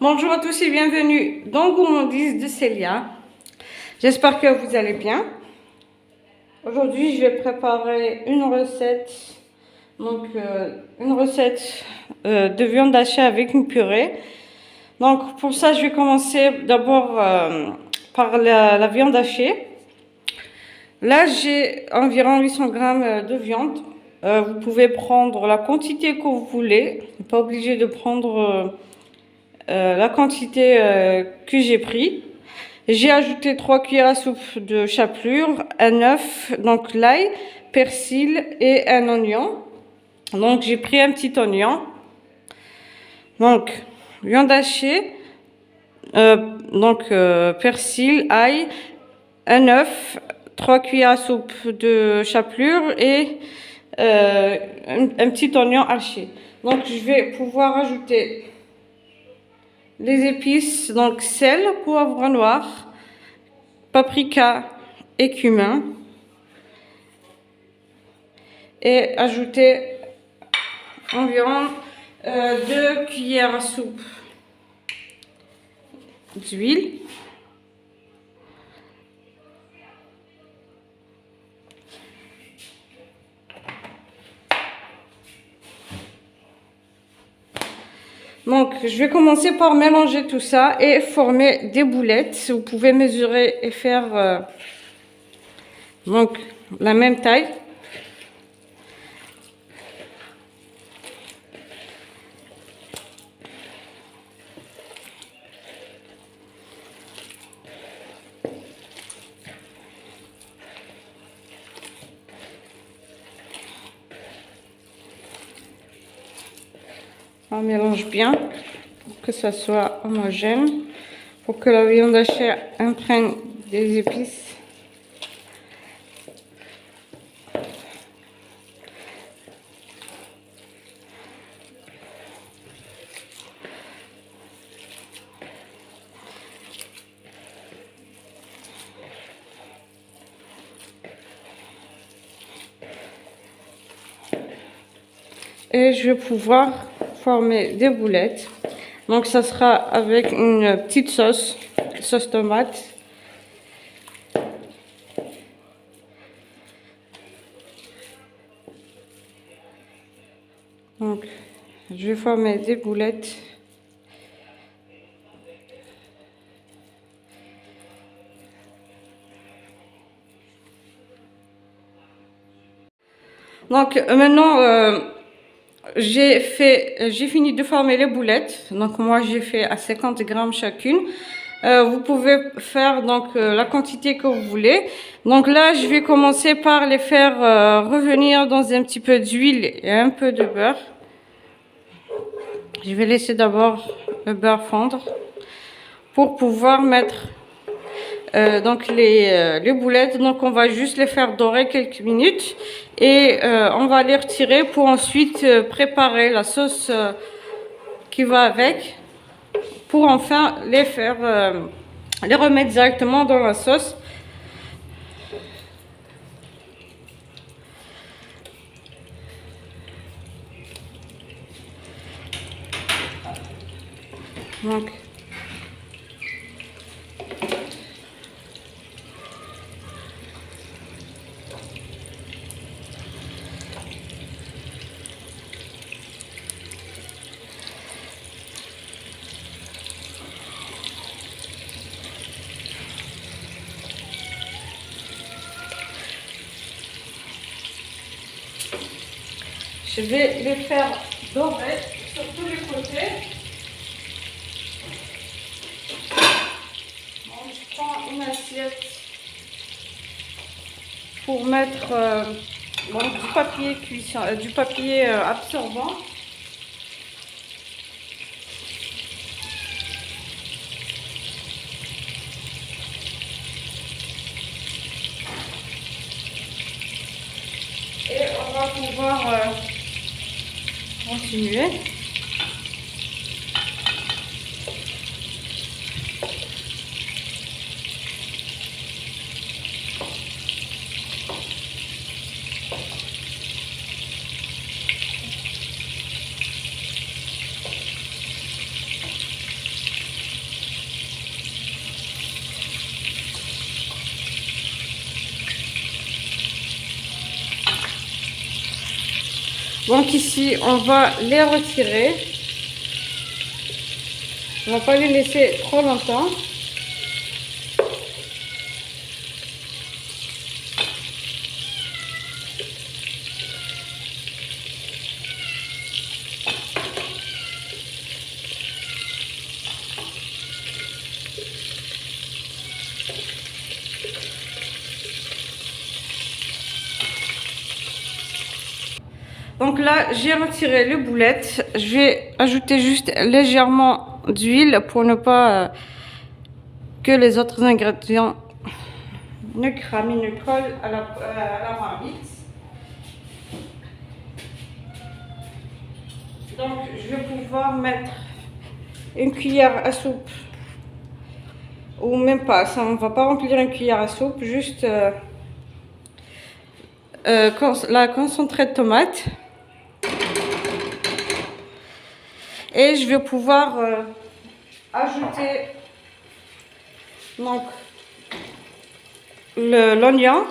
Bonjour à tous et bienvenue dans Gourmandise de Célia. J'espère que vous allez bien. Aujourd'hui, je vais préparer une recette, de viande hachée avec une purée. Donc pour ça, je vais commencer d'abord par la viande hachée. Là, j'ai environ 800 grammes de viande. Vous pouvez prendre la quantité que vous voulez. Vous n'êtes pas obligé de prendre la quantité que j'ai pris. J'ai ajouté 3 cuillères à soupe de chapelure, un œuf, donc l'ail, persil et un oignon. Donc j'ai pris un petit oignon. Donc viande hachée, persil, ail, un œuf, 3 cuillères à soupe de chapelure et un petit oignon haché. Donc je vais pouvoir ajouter les épices, donc sel, poivre noir, paprika et cumin. Et ajouter environ 2 cuillères à soupe d'huile. Donc, je vais commencer par mélanger tout ça et former des boulettes. Vous pouvez mesurer et faire la même taille. On mélange bien pour que ça soit homogène, pour que la viande hachée imprègne des épices. Et je vais pouvoir former des boulettes. Donc ça sera avec une petite sauce tomate. Donc je vais former des boulettes. Donc maintenant j'ai fini de former les boulettes. Donc moi j'ai fait à 50 grammes chacune. Vous pouvez faire la quantité que vous voulez. Donc là je vais commencer par les faire revenir dans un petit peu d'huile et un peu de beurre. Je vais laisser d'abord le beurre fondre pour pouvoir mettre les boulettes. Donc on va juste les faire dorer quelques minutes et on va les retirer pour ensuite préparer la sauce qui va avec, pour enfin les remettre directement dans la sauce. Donc je vais les faire dorer sur tous les côtés. Bon, je prends une assiette pour mettre du papier cuisson, du papier absorbant. Et on va pouvoir continuer. Donc ici, on va les retirer. On va pas les laisser trop longtemps. Donc là, j'ai retiré les boulettes. Je vais ajouter juste légèrement d'huile pour ne pas que les autres ingrédients ne crament, ne collent à la marmite. Donc, je vais pouvoir mettre une cuillère à soupe, ou même pas, ça on va pas remplir une cuillère à soupe, juste la concentrée de tomate. Et je vais pouvoir ajouter donc l'oignon.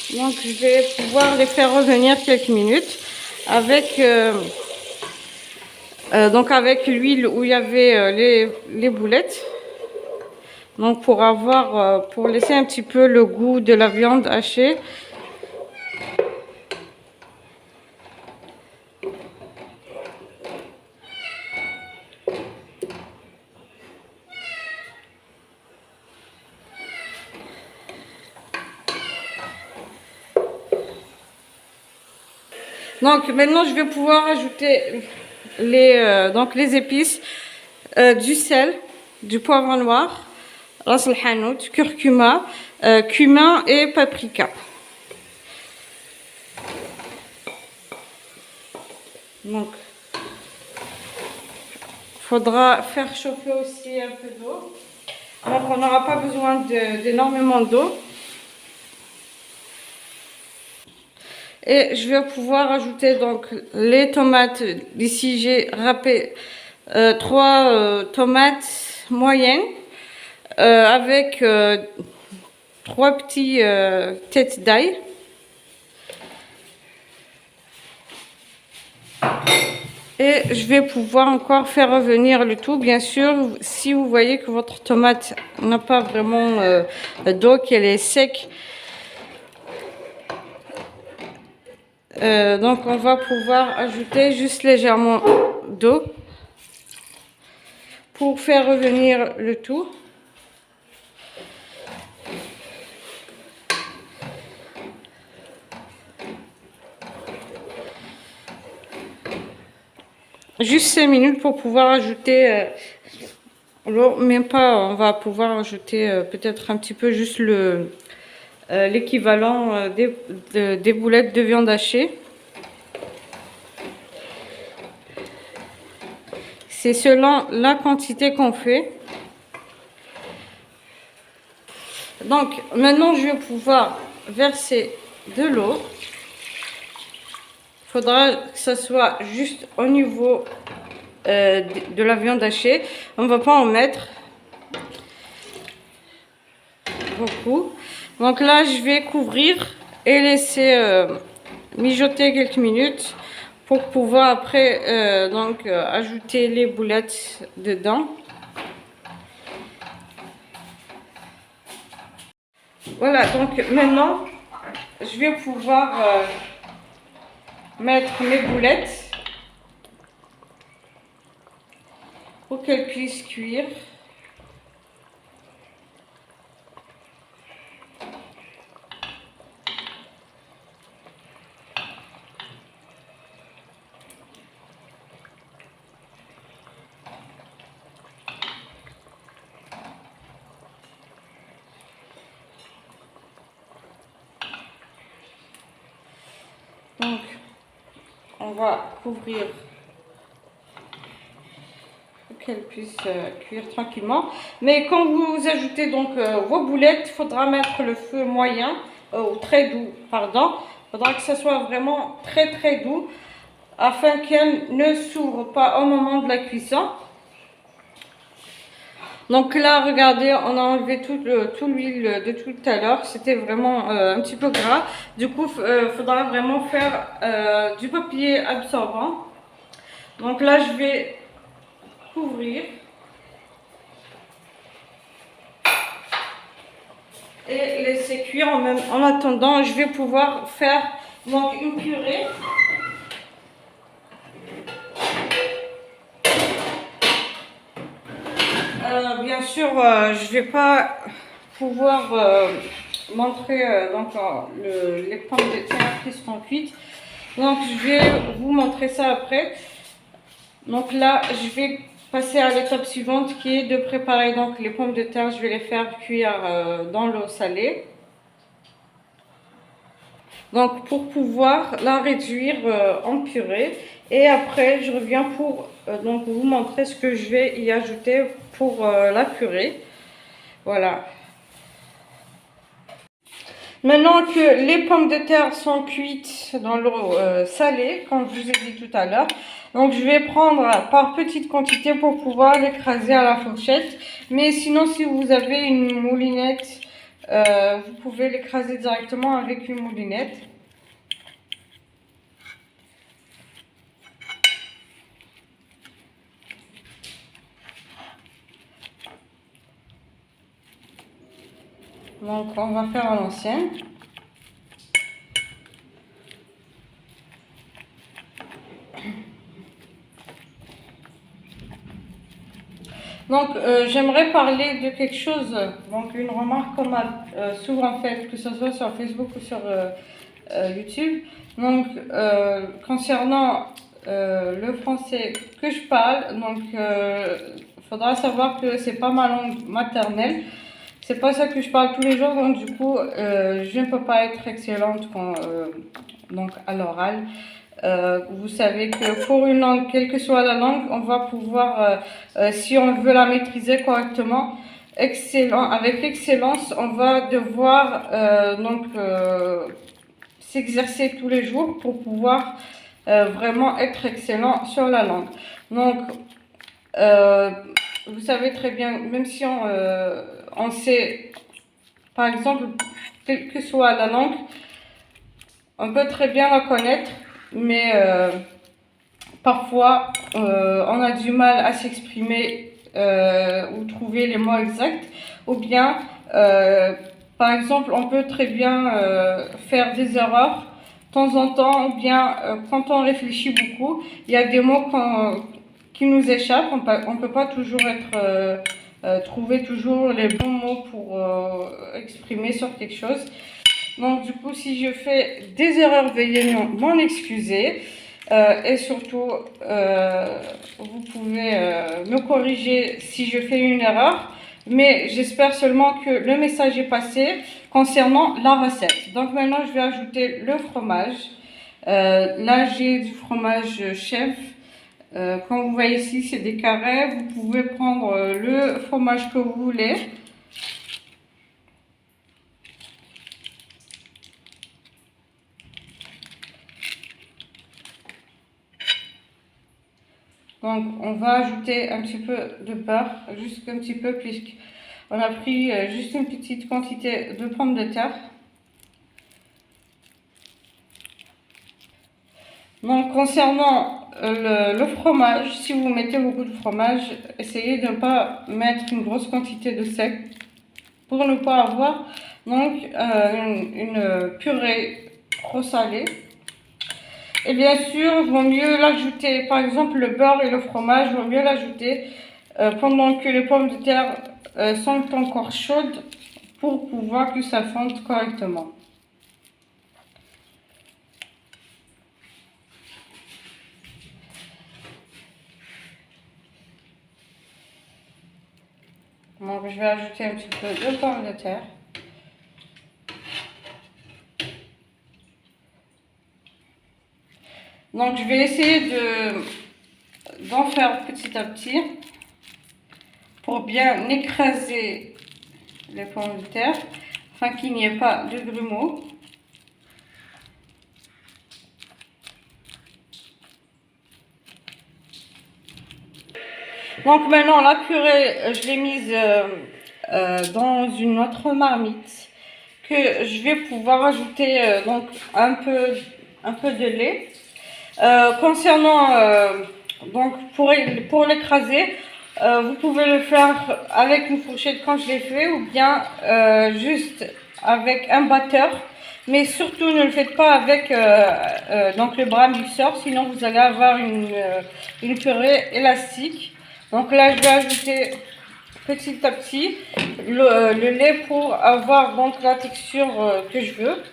Et donc je vais pouvoir les faire revenir quelques minutes avec donc avec l'huile où il y avait les boulettes. Donc pour laisser un petit peu le goût de la viande hachée. Donc maintenant je vais pouvoir ajouter les épices, du sel, du poivre noir, ras el hanout, curcuma, cumin et paprika. Donc il faudra faire chauffer aussi un peu d'eau. Donc on n'aura pas besoin d'énormément d'eau. Et je vais pouvoir ajouter donc les tomates. Ici j'ai râpé 3 tomates moyennes avec 3 petits têtes d'ail. Et je vais pouvoir encore faire revenir le tout. Bien sûr, si vous voyez que votre tomate n'a pas vraiment d'eau, qu'elle est sec, donc on va pouvoir ajouter juste légèrement d'eau pour faire revenir le tout. Juste 5 minutes pour pouvoir ajouter l'eau, même pas, on va pouvoir ajouter peut-être un petit peu juste l'équivalent des boulettes de viande hachée. C'est selon la quantité qu'on fait. Donc maintenant je vais pouvoir verser de l'eau. Il faudra que ça soit juste au niveau de la viande hachée. On ne va pas en mettre beaucoup. Donc là je vais couvrir et laisser mijoter quelques minutes pour pouvoir après ajouter les boulettes dedans. Voilà, donc maintenant je vais pouvoir mettre mes boulettes pour qu'elles puissent cuire. Donc, on va couvrir pour qu'elles puissent cuire tranquillement. Mais quand vous ajoutez donc vos boulettes, il faudra mettre le feu moyen, ou très doux, pardon. Il faudra que ça soit vraiment très doux afin qu'elle ne s'ouvre pas au moment de la cuisson. Donc là, regardez, on a enlevé tout l'huile de tout à l'heure. C'était vraiment un petit peu gras. Du coup, il faudra vraiment faire du papier absorbant. Donc là, je vais couvrir. Et laisser cuire en attendant. Je vais pouvoir faire donc une purée. Bien sûr, je vais pas pouvoir montrer les pommes de terre qui seront cuites. Donc je vais vous montrer ça après. Donc là, je vais passer à l'étape suivante qui est de préparer donc les pommes de terre. Je vais les faire cuire dans l'eau salée. Donc pour pouvoir la réduire en purée. Et après, je reviens pour donc vous montrer ce que je vais y ajouter pour la purée. Voilà. Maintenant que les pommes de terre sont cuites dans l'eau salée, comme je vous ai dit tout à l'heure, donc je vais prendre par petite quantité pour pouvoir l'écraser à la fourchette. Mais sinon, si vous avez une moulinette, vous pouvez l'écraser directement avec une moulinette. Donc on va faire à l'ancienne. Donc j'aimerais parler de quelque chose, donc une remarque qu'on m'a souvent faite, que ce soit sur Facebook ou sur YouTube. Donc concernant le français que je parle, donc faudra savoir que c'est pas ma langue maternelle. C'est pas ça que je parle tous les jours, donc du coup, je ne peux pas être excellente donc à l'oral. Vous savez que pour une langue, quelle que soit la langue, on va pouvoir, si on veut la maîtriser correctement, avec excellence, on va devoir s'exercer tous les jours pour pouvoir vraiment être excellent sur la langue. Donc, vous savez très bien, même si on sait, par exemple, quelle que soit la langue, on peut très bien la connaître, mais parfois on a du mal à s'exprimer ou trouver les mots exacts, ou bien, par exemple, on peut très bien faire des erreurs de temps en temps, ou bien quand on réfléchit beaucoup, il y a des mots qui nous échappent, on peut pas toujours trouver toujours les bons mots pour exprimer sur quelque chose. Donc du coup, si je fais des erreurs, veuillez m'en excuser. Et surtout, vous pouvez me corriger si je fais une erreur. Mais j'espère seulement que le message est passé concernant la recette. Donc maintenant, je vais ajouter le fromage. Là, j'ai du fromage chèvre. Comme vous voyez ici, c'est des carrés. Vous pouvez prendre le fromage que vous voulez. Donc, on va ajouter un petit peu de beurre, juste un petit peu, puisqu'on a pris juste une petite quantité de pommes de terre. Donc, concernant le fromage, si vous mettez beaucoup de fromage, essayez de ne pas mettre une grosse quantité de sel pour ne pas avoir donc une purée trop salée. Et bien sûr, il vaut mieux l'ajouter, par exemple le beurre et le fromage, il vaut mieux l'ajouter pendant que les pommes de terre sont encore chaudes pour pouvoir que ça fonde correctement. Donc je vais ajouter un petit peu de pommes de terre. Donc je vais essayer d'en faire petit à petit pour bien écraser les pommes de terre afin qu'il n'y ait pas de grumeaux. Donc maintenant la purée, je l'ai mise dans une autre marmite que je vais pouvoir ajouter donc un peu de lait. Concernant donc pour l'écraser, vous pouvez le faire avec une fourchette comme je l'ai fait ou bien juste avec un batteur. Mais surtout ne le faites pas avec donc le bras mixeur, sinon vous allez avoir une purée élastique. Donc là je vais ajouter petit à petit le lait pour avoir donc la texture que je veux.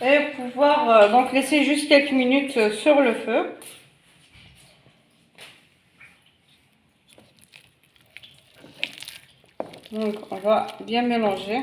Et pouvoir donc laisser juste quelques minutes sur le feu. Donc on va bien mélanger.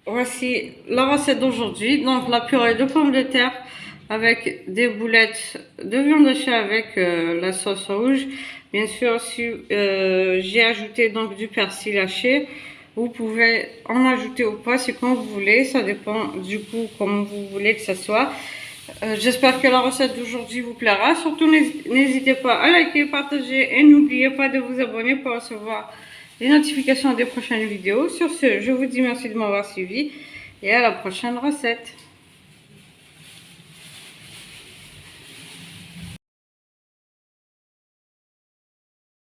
Voici la recette d'aujourd'hui. Donc la purée de pommes de terre avec des boulettes de viande hachée avec la sauce rouge. Bien sûr, si j'ai ajouté donc du persil haché, vous pouvez en ajouter ou pas, c'est quand vous voulez. Ça dépend du coup comme vous voulez que ça soit. J'espère que la recette d'aujourd'hui vous plaira. Surtout n'hésitez pas à liker, partager et n'oubliez pas de vous abonner pour recevoir les notifications des prochaines vidéos. Sur ce, je vous dis merci de m'avoir suivi et à la prochaine recette.